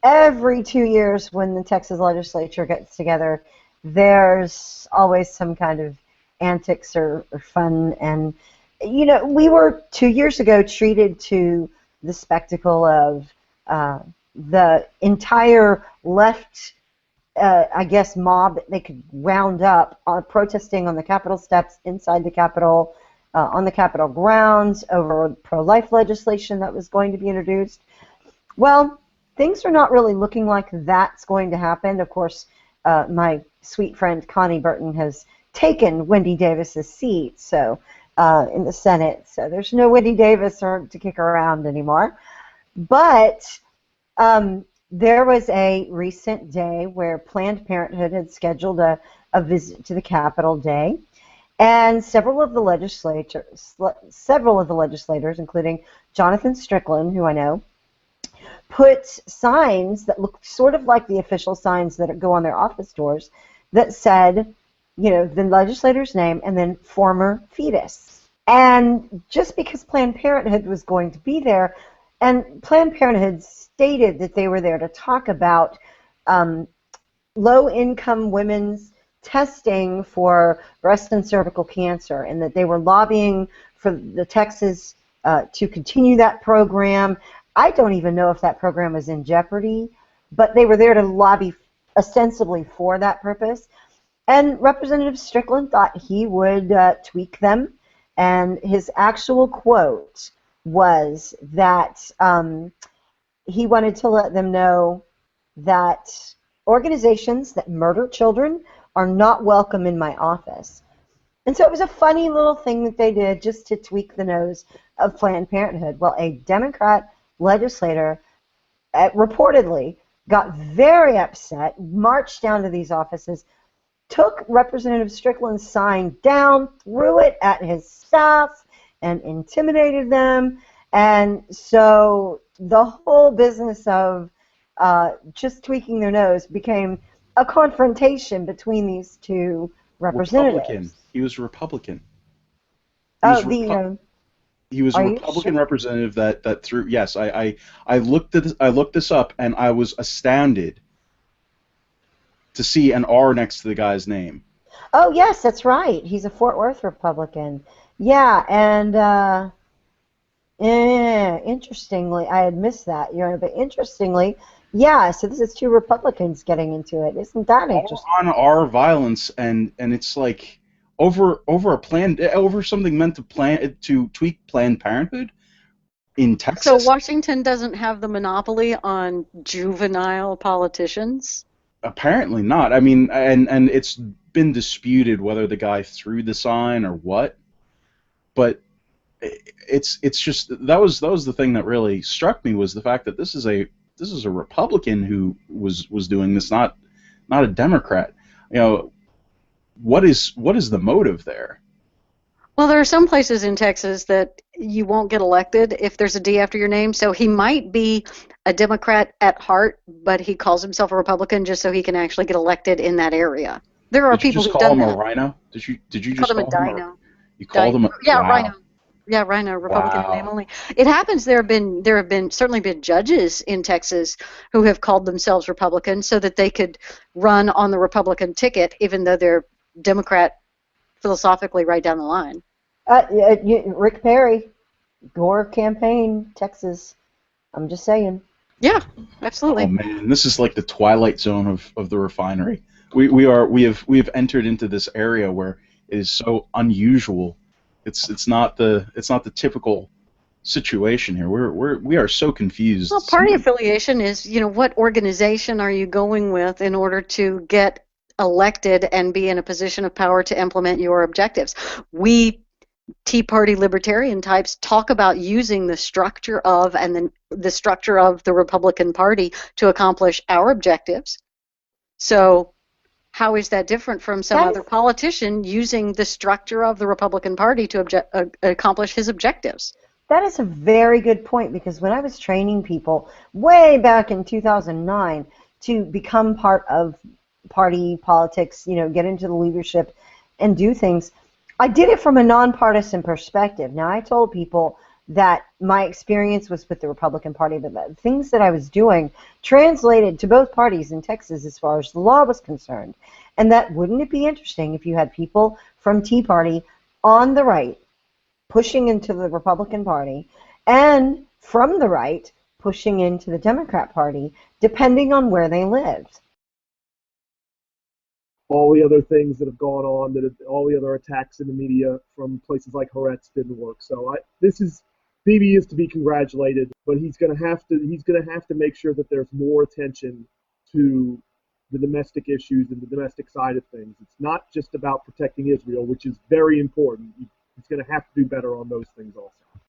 every 2 years when the Texas legislature gets together, there's always some kind of antics or fun. And, we were 2 years ago treated to the spectacle of the entire left, mob that they could round up protesting on the Capitol steps, inside the Capitol, on the Capitol grounds, over pro-life legislation that was going to be introduced. Well, things are not really looking like that's going to happen. Of course, my sweet friend Connie Burton has taken Wendy Davis's seat, so in the Senate. So there's no Wendy Davis to kick around anymore. But there was a recent day where Planned Parenthood had scheduled a visit to the Capitol Day, and several of the legislators, including Jonathan Strickland, who I know, put signs that looked sort of like the official signs that go on their office doors that said, the legislator's name and then former fetus. And just because Planned Parenthood was going to be there, and Planned Parenthood stated that they were there to talk about low-income women's testing for breast and cervical cancer, and that they were lobbying for the Texas to continue that program. I don't even know if that program is in jeopardy, but they were there to lobby ostensibly for that purpose. And Representative Strickland thought he would tweak them, and his actual quote was that he wanted to let them know that organizations that murder children are not welcome in my office. And so it was a funny little thing that they did just to tweak the nose of Planned Parenthood. Well, a Democrat legislator reportedly got very upset, marched down to these offices, took Representative Strickland's sign down, threw it at his staff, and intimidated them. And so the whole business of just tweaking their nose became a confrontation between these two representatives. Republican. He was Republican. He was a Republican representative that threw. Yes, I looked this up, and I was astounded to see an R next to the guy's name. Oh yes, that's right. He's a Fort Worth Republican. Yeah, and interestingly, I had missed that. But interestingly, yeah. So this is two Republicans getting into it. Isn't that interesting? On our violence, and it's like over something meant to tweak Planned Parenthood in Texas. So Washington doesn't have the monopoly on juvenile politicians? Apparently not. I mean, and it's been disputed whether the guy threw the sign or what, but it's just that was the thing that really struck me, was the fact that this is a Republican who was doing this, not a Democrat. What is the motive there? Well, there are some places in Texas that you won't get elected if there's a D after your name. So he might be a Democrat at heart, but he calls himself a Republican just so he can actually get elected in that area. There are people who've done that. Did you just call him a rhino? Did you just call him a dino? You called him a wow. Rhino. Yeah, rhino, Republican in name only. It happens. There have certainly been judges in Texas who have called themselves Republicans so that they could run on the Republican ticket, even though they're Democrat philosophically right down the line. Rick Perry, Gore campaign, Texas. I'm just saying. Yeah, absolutely. Oh man, this is like the twilight zone of the refinery. We have entered into this area where it is so unusual. It's not the typical situation here. We are so confused. Well, party affiliation is, what organization are you going with in order to get elected and be in a position of power to implement your objectives. We Tea Party libertarian types talk about using the structure of the structure of the Republican Party to accomplish our objectives. So how is that different from some other politician using the structure of the Republican Party to accomplish his objectives? That is a very good point, because when I was training people way back in 2009 to become part of party politics, get into the leadership and do things, I did it from a nonpartisan perspective. Now, I told people that my experience was with the Republican Party, but the things that I was doing translated to both parties in Texas as far as the law was concerned. And that wouldn't it be interesting if you had people from Tea Party on the right pushing into the Republican Party and from the right pushing into the Democrat Party, depending on where they lived. All the other things that have gone on, all the other attacks in the media from places like Haaretz didn't work. So Bibi is to be congratulated, but he's going to have to make sure that there's more attention to the domestic issues and the domestic side of things. It's not just about protecting Israel, which is very important. He's going to have to do better on those things also.